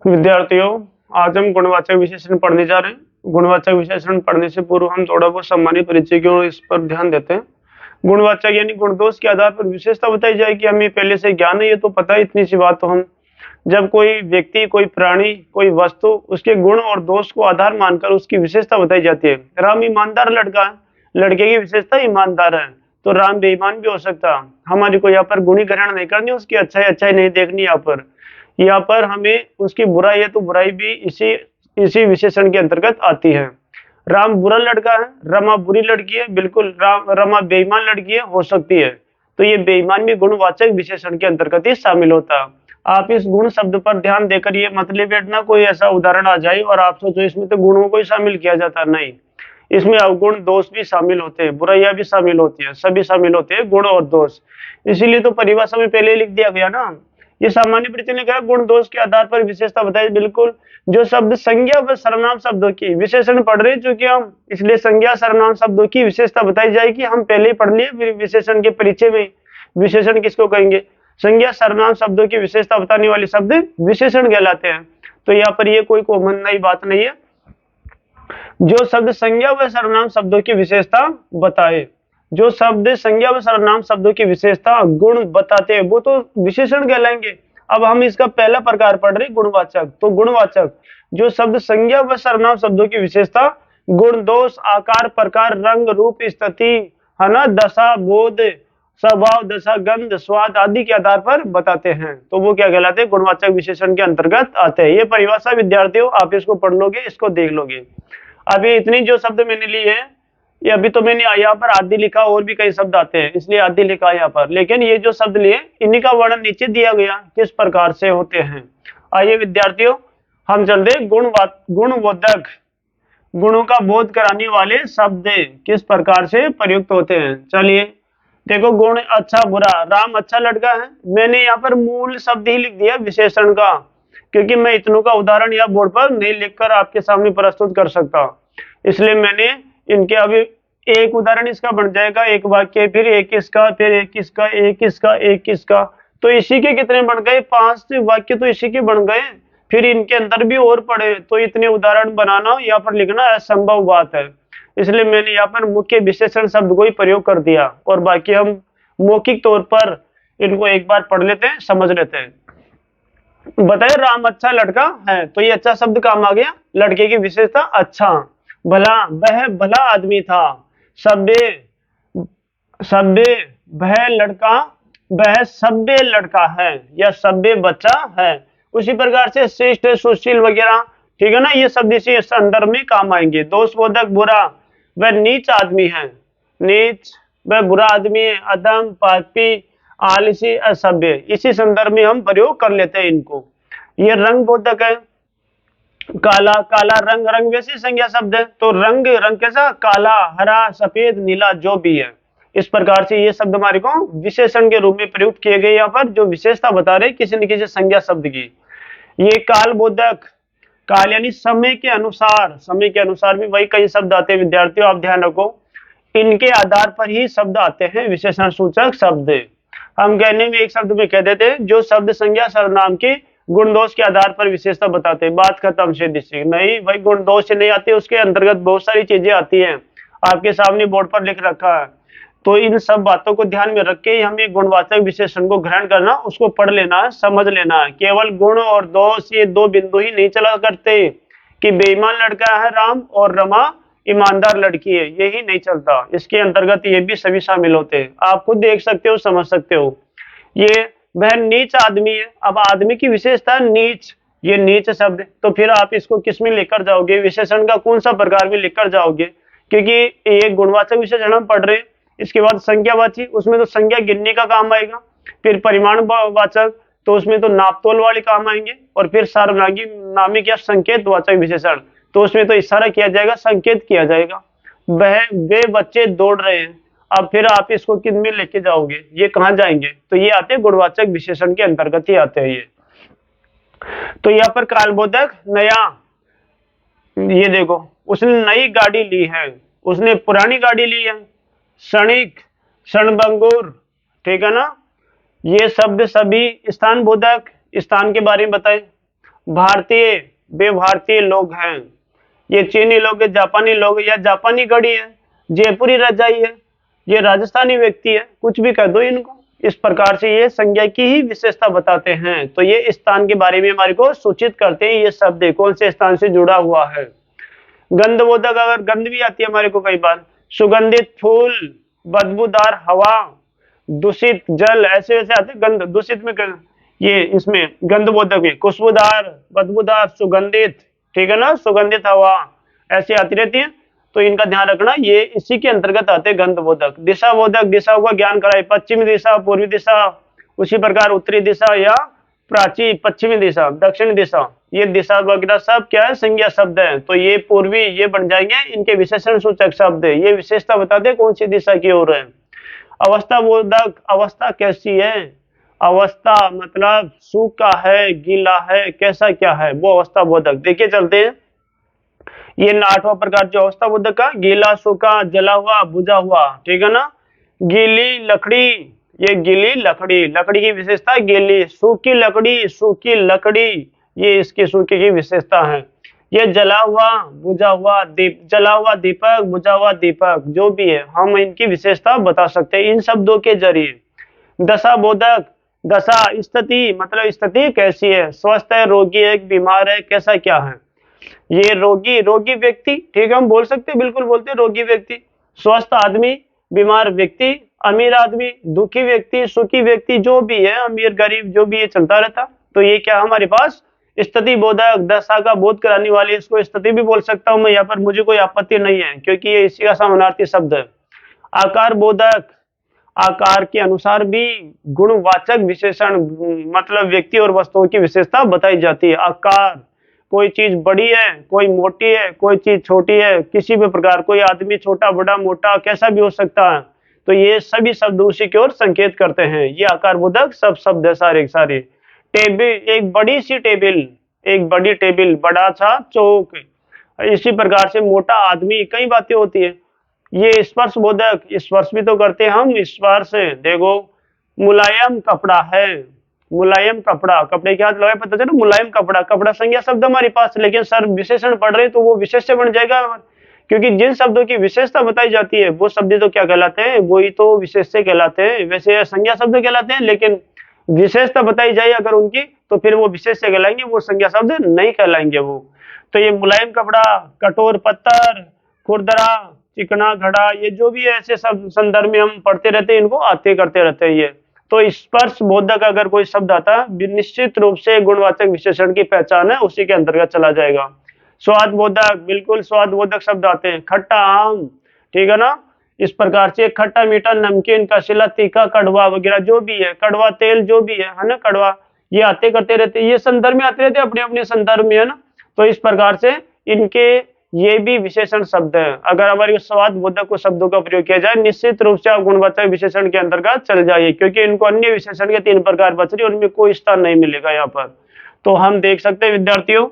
विद्यार्थियों, आज हम गुणवाचक विशेषण पढ़ने जा रहे हैं। गुणवाचक विशेषण पढ़ने से पूर्व हम थोड़ा बहुत सामान्य परिचय की ओर इस पर ध्यान देते हैं। गुणवाचक यानी गुण दोष के आधार पर विशेषता बताई जाएगी। हमें पहले से ज्ञान है, ये तो पता है। इतनी सी बात तो हम जब कोई व्यक्ति, कोई प्राणी, कोई वस्तु, उसके गुण और दोष को आधार मानकर उसकी विशेषता बताई जाती है। राम ईमानदार लड़का है, लड़के की विशेषता ईमानदार है, तो राम बेईमान भी हो सकता। हमारी को यहाँ पर गुणी ग्रहण नहीं करनी, उसकी अच्छाई अच्छाई नहीं देखनी। यहाँ पर हमें उसकी बुराई है तो बुराई भी इसी इसी विशेषण के अंतर्गत आती है। राम बुरा लड़का है, रमा बुरी लड़की है, बिल्कुल रमा बेईमान लड़की है, हो सकती है। तो ये बेईमान भी गुणवाचक विशेषण के अंतर्गत ही शामिल होता है। आप इस गुण शब्द पर ध्यान देकर ये मत ले बैठना कोई ऐसा उदाहरण आ जाए और आप सोचो इसमें तो गुणों को ही शामिल किया जाता, नहीं। इसमें अवगुण दोष भी शामिल होते हैं, बुराइयां भी शामिल होती है, सभी शामिल होते हैं, गुण और दोष। इसीलिए तो परिभाषा में पहले लिख दिया गया ना। ये सामान्य परिचय ने कहा गुण दोष के आधार पर विशेषता बताई। बिल्कुल, जो शब्द संज्ञा व सर्वनाम शब्दों की विशेषण पढ़ रहे चूंकि हम, इसलिए संज्ञा सर्वनाम शब्दों की विशेषता बताई जाएगी। हम पहले ही पढ़ लिए विशेषण के परिचय में। विशेषण किसको कहेंगे? संज्ञा सर्वनाम शब्दों की विशेषता बताने वाले शब्द विशेषण कहलाते हैं। तो यहाँ पर ये कोई कॉमन नई बात नहीं है। जो शब्द संज्ञा व सर्वनाम शब्दों की विशेषता बताए, जो शब्द संज्ञा व सर्वनाम शब्दों की विशेषता गुण बताते हैं, वो तो विशेषण कहलाएंगे। अब हम इसका पहला प्रकार पढ़ रहे गुणवाचक। तो गुणवाचक जो शब्द संज्ञा व सर्वनाम शब्दों की विशेषता गुण दोष आकार प्रकार रंग रूप स्थिति, है ना, दशा बोध स्वभाव दशा गंध स्वाद आदि के आधार पर बताते हैं, तो वो क्या कहलाते हैं? गुणवाचक विशेषण के अंतर्गत आते हैं। ये परिभाषा विद्यार्थियों आप इसको पढ़ लोगे, इसको देख लोगे। अब ये इतनी जो शब्द मैंने लिए हैं, ये अभी तो मैंने यहाँ पर आदि लिखा, और भी कई शब्द आते हैं इसलिए आदि लिखा यहाँ पर, लेकिन ये जो शब्द लिए इन्हीं का वर्णन नीचे दिया गया किस प्रकार से होते हैं। आइए विद्यार्थियों, हम चलते गुणबोधक, गुणों का बोध कराने वाले शब्द किस प्रकार से प्रयुक्त होते हैं। चलिए देखो, गुण अच्छा बुरा। राम अच्छा लड़का है, मैंने यहाँ पर मूल शब्द ही लिख दिया विशेषण का, क्योंकि मैं इतनों का उदाहरण यहाँ बोर्ड पर नहीं लिखकर आपके सामने प्रस्तुत कर सकता, इसलिए मैंने इनके अभी एक उदाहरण इसका बन जाएगा, एक वाक्य, फिर एक इसका, फिर एक इसका, एक इसका, एक इसका, तो इसी के कितने बन गए? 5 वाक्य तो इसी के बन गए। फिर इनके अंदर भी और पढ़े तो इतने उदाहरण बनाना, यहाँ पर लिखना असंभव बात है। इसलिए मैंने यहाँ पर मुख्य विशेषण शब्द को ही प्रयोग कर दिया, और बाकी हम मौखिक तौर पर इनको एक बार पढ़ लेते हैं, समझ लेते हैं। बताइए, राम अच्छा लड़का है, तो ये अच्छा शब्द काम आ गया। लड़के की विशेषता अच्छा। भला, वह भला आदमी था। सभ्य, सभ्य, वह लड़का, वह सभ्य लड़का है या सभ्य बच्चा है। उसी प्रकार से श्रेष्ठ, सुशील वगैरह, ठीक है ना, ये शब्द इसी संदर्भ में काम आएंगे। दोषबोधक बुरा, वह नीच आदमी है। नीच, वह बुरा आदमी है। अधम, पापी, आलसी, असभ्य, इसी संदर्भ में हम प्रयोग कर लेते हैं इनको। ये रंग बोधक है। काला, काला रंग, रंग वैसे संज्ञा शब्द है, तो रंग, रंग कैसा? काला, हरा, सफेद, नीला, जो भी है। इस प्रकार से ये शब्द हमारे को विशेषण के रूप में प्रयुक्त किए गए, यहाँ पर जो विशेषता बता रहे किसी न किसी संज्ञा शब्द की। ये काल बोधक, काल यानी समय के अनुसार, समय के अनुसार भी वही कई शब्द आते हैं विद्यार्थियों, आप ध्यान रखो। इनके आधार पर ही शब्द आते हैं विशेषण सूचक शब्द। हम कहने में एक शब्द में कह देते हैं जो शब्द संज्ञा सर्वनाम की गुण दोष के आधार पर विशेषता बताते हैं, बात खत्म। से नहीं भाई, गुण दोष से नहीं आती, उसके अंतर्गत बहुत सारी चीजें आती हैं, आपके सामने बोर्ड पर लिख रखा है। तो इन सब बातों को ध्यान में रख के ही हमें गुणवाचक विशेषण को ग्रहण करना, उसको पढ़ लेना है, समझ लेना है। केवल गुण और दोष ये दो बिंदु ही नहीं चला करते कि बेईमान लड़का है राम और रमा ईमानदार लड़की है, यही नहीं चलता। इसके अंतर्गत ये भी सभी शामिल होते हैं, आप खुद देख सकते हो, समझ सकते हो। ये वह नीच आदमी है, अब आदमी की विशेषता नीच, ये नीच शब्द, तो फिर आप इसको किस में लेकर जाओगे? विशेषण का कौन सा प्रकार में लेकर जाओगे? क्योंकि ये गुणवाचक विशेषण हम पढ़ रहे हैं, इसके बाद संज्ञावाची, उसमें तो संज्ञा गिनने का काम आएगा। फिर परिमाणवाचक, तो उसमें तो नापतोल वाले काम आएंगे। और फिर सार्वनामिक, नामिक या संकेत वाचक विशेषण, तो उसमें तो इशारा किया जाएगा, संकेत किया जाएगा। वह, वे बच्चे दौड़ रहे हैं, अब फिर आप इसको किन में लेके जाओगे? ये कहाँ जाएंगे? तो ये आते हैं गुणवाचक विशेषण के अंतर्गत ही आते हैं ये। तो यहाँ पर कालबोधक नया, ये देखो उसने नई गाड़ी ली है, उसने पुरानी गाड़ी ली है। क्षणिक, क्षणभंगुर, ठीक है ना, ये शब्द सभी स्थान बोधक, स्थान के बारे में बताए। भारतीय, वे भारतीय लोग हैं, ये चीनी लोग है, जापानी लोग है, या जापानी घड़ी है, जयपुरी रजाई है, ये राजस्थानी व्यक्ति है, कुछ भी कह दो इनको। इस प्रकार से ये संज्ञा की ही विशेषता बताते हैं। तो ये स्थान के बारे में हमारे को सूचित करते हैं, ये शब्द कौन से स्थान से जुड़ा हुआ है। गंधबोधक, अगर गंध भी आती है हमारे को कई बार, सुगंधित फूल, बदबूदार हवा, दूषित जल, ऐसे वैसे आते गंध, दूषित में ये इसमें गंधबोधक में खुशबूदार, बदबूदार, सुगंधित, ठीक है ना, सुगंधित हवा ऐसी आती रहती है। तो इनका ध्यान रखना, ये इसी के अंतर्गत आते हैं गंधबोधक। दिशाबोधक, दिशाओं का ज्ञान कराए, पश्चिमी दिशा, पूर्वी दिशा, उसी प्रकार उत्तरी दिशा या प्राची, पश्चिमी दिशा, दक्षिणी दिशा, ये दिशा वगैरह सब क्या है, संज्ञा शब्द है। तो ये पूर्वी ये बन जाएंगे इनके विशेषण सूचक शब्द है, ये विशेषता बताते हैं कौन सी दिशा की ओर है। अवस्था बोधक, अवस्था कैसी है, अवस्था मतलब सूखा है, गीला है, कैसा क्या है, वो अवस्था बोधक। देखिए चलते हैं, ये 8वां प्रकार जो अवस्था बोधक का, गीला, सूखा, जला हुआ, बुझा हुआ, ठीक है ना। गीली लकड़ी, ये गीली लकड़ी, लकड़ी की विशेषता गीली, सूखी लकड़ी, सूखी लकड़ी, ये इसकी सूखी की विशेषता है। ये जला हुआ, बुझा हुआ दीप, जला हुआ दीपक, बुझा हुआ दीपक, जो भी है हम इनकी विशेषता बता सकते हैं इन शब्दों के जरिए। दशा बोधक, दशा स्थिति, मतलब स्थिति कैसी है, स्वस्थ है, रोगी है, बीमार है, कैसा क्या है। ये रोगी, रोगी व्यक्ति, ठीक है, हम बोल सकते हैं, बिल्कुल बोलते हैं रोगी व्यक्ति, स्वस्थ आदमी, बीमार व्यक्ति, अमीर आदमी, दुखी व्यक्ति, सुखी व्यक्ति, जो भी है, अमीर गरीब जो भी है, चलता रहता। तो ये क्या हमारे पास स्थिति बोधक, दशा का बोध कराने वाली, इसको स्थिति भी बोल सकता हूं मैं यहाँ पर, मुझे कोई आपत्ति नहीं है, क्योंकि ये इसी का समानार्थी शब्द है। आकार बोधक, आकार के अनुसार भी गुणवाचक विशेषण, मतलब व्यक्ति और वस्तुओं की विशेषता बताई जाती है। आकार, कोई चीज बड़ी है, कोई मोटी है, कोई चीज छोटी है, किसी भी प्रकार, कोई आदमी छोटा, बड़ा, मोटा, कैसा भी हो सकता है। तो ये सभी शब्द उसी की ओर संकेत करते हैं। ये आकार बोधक सब शब्द है सारे सारे। टेबिल, एक बड़ी सी टेबिल, एक बड़ी टेबिल, बड़ा सा चौक, इसी प्रकार से मोटा आदमी, कई बातें होती है। ये स्पर्श बोधक, स्पर्श भी तो करते हैं हम, स्पर्श देखो, मुलायम कपड़ा है, मुलायम कपड़ा, कपड़े के हाथ लगाए पता चला मुलायम कपड़ा, कपड़ा संज्ञा शब्द हमारे पास, लेकिन सर विशेषण पढ़ रहे हैं तो वो विशेष्य बन जाएगा, क्योंकि जिन शब्दों की विशेषता बताई जाती है वो शब्द तो क्या कहलाते हैं, वही तो विशेष्य कहलाते हैं। वैसे संज्ञा शब्द कहलाते हैं, लेकिन विशेषता बताई जाए अगर उनकी, तो फिर वो विशेष्य कहलाएंगे, वो संज्ञा शब्द नहीं कहलाएंगे वो। तो ये मुलायम कपड़ा, कठोर पत्थर, खुरदरा, चिकना घड़ा, ये जो भी ऐसे सब संदर्भ में हम पढ़ते रहते हैं, इनको आते करते रहते हैं ये। तो स्पर्श बोधक अगर कोई शब्द आता है, निश्चित रूप से गुणवाचक विशेषण की पहचान है, उसी के अंतर्गत चला जाएगा। स्वाद बोधक, बिल्कुल स्वाद बोधक शब्द आते हैं, खट्टा आम, ठीक है ना, इस प्रकार से खट्टा, मीठा, नमकीन, कसीला, तीखा, कड़वा वगैरह जो भी है, कड़वा तेल जो भी है ना, कड़वा, ये आते करते रहते हैं, ये संदर्भ में आते रहते हैं अपने अपने संदर्भ में, है ना। तो इस प्रकार से इनके ये भी विशेषण शब्द है। अगर हमारे स्वाद बोधक को शब्दों का प्रयोग किया जाए, निश्चित रूप से आप गुणवाचक विशेषण के अंतर्गत चल जाइए, क्योंकि इनको अन्य विशेषण के 3 प्रकार बच रही, उनमें कोई स्थान नहीं मिलेगा यहाँ पर। तो हम देख सकते हैं विद्यार्थियों,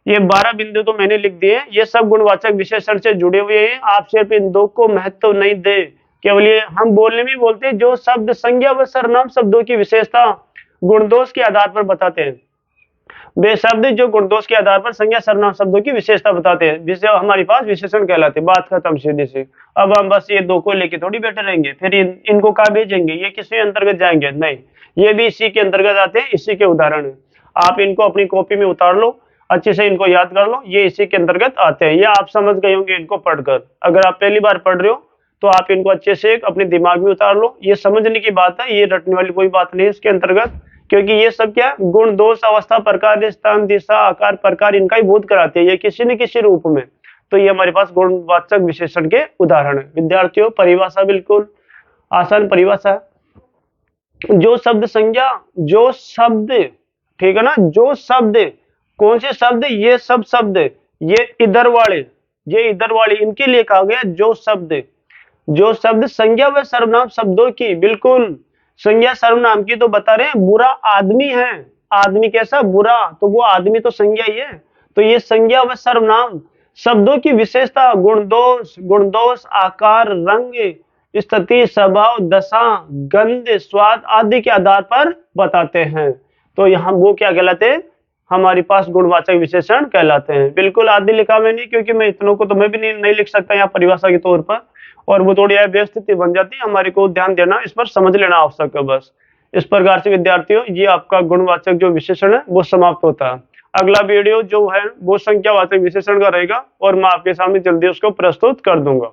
ये 12 बिंदु तो मैंने लिख दिए, ये सब गुणवाचक विशेषण से जुड़े हुए हैं। आप सिर्फ इन 2 को महत्व नहीं दे, केवल ये हम बोलने में बोलते हैं, जो शब्द संज्ञा व सर्वनाम शब्दों की विशेषता गुणदोष के आधार पर बताते हैं, वे शब्द जो गुणदोष के आधार पर संज्ञा सर्वनाम शब्दों की विशेषता बताते हैं, जिसे हमारे पास विशेषण कहलाते हैं। बात खत्म सीधी सी। अब हम बस ये 2 को लेके थोड़ी बैठे रहेंगे, फिर इनको कहाँ भेजेंगे, ये किसके अंतर्गत जाएंगे, नहीं, ये भी इसी के अंतर्गत आते हैं, इसी के उदाहरण है। आप इनको अपनी कॉपी में उतार लो, अच्छे से इनको याद कर लो, ये इसी के अंतर्गत आते हैं। ये आप समझ गए होंगे इनको पढ़कर। अगर आप पहली बार पढ़ रहे हो तो आप इनको अच्छे से अपने दिमाग में उतार लो, ये समझने की बात है, ये रटने वाली कोई बात नहीं है इसके अंतर्गत, क्योंकि ये सब क्या गुण, दोष, अवस्था, प्रकार, स्थान, दिशा, आकार, प्रकार, इनका ही बोध कराते हैं ये किसी न किसी रूप में। तो ये हमारे पास गुणवाचक विशेषण के उदाहरण है। विद्यार्थियों, परिभाषा बिल्कुल आसान परिभाषा है। जो शब्द संज्ञा, जो शब्द, ठीक है ना, जो शब्द, कौन से शब्द, ये सब शब्द, ये इधर वाले, ये इधर वाले, इनके लिए कहा गया जो शब्द, जो शब्द संज्ञा व सर्वनाम शब्दों की, बिल्कुल संज्ञा सर्वनाम की तो बता रहे हैं, बुरा आदमी है, आदमी कैसा बुरा, तो वो आदमी तो संज्ञा ही है। तो ये संज्ञा व सर्वनाम शब्दों की विशेषता गुणदोष, गुणदोष, आकार, रंग, स्थिति, स्वभाव, दशा, गंध, स्वाद आदि के आधार पर बताते हैं। तो यहाँ वो क्या कहलाते हैं, हमारे पास गुणवाचक विशेषण कहलाते हैं। बिल्कुल आदि लिखा मैंने, क्योंकि मैं इतनों को तो मैं भी नहीं लिख सकता यहाँ परिभाषा के तौर पर, और वो थोड़ी अव्यवस्थित बन जाती है। हमारे को ध्यान देना, इस पर समझ लेना आवश्यक है बस। इस प्रकार से विद्यार्थियों, ये आपका गुणवाचक जो विशेषण है वो समाप्त होता है। अगला वीडियो जो है वो संख्यावाचक विशेषण का रहेगा, और मैं आपके सामने जल्दी उसको प्रस्तुत कर दूंगा।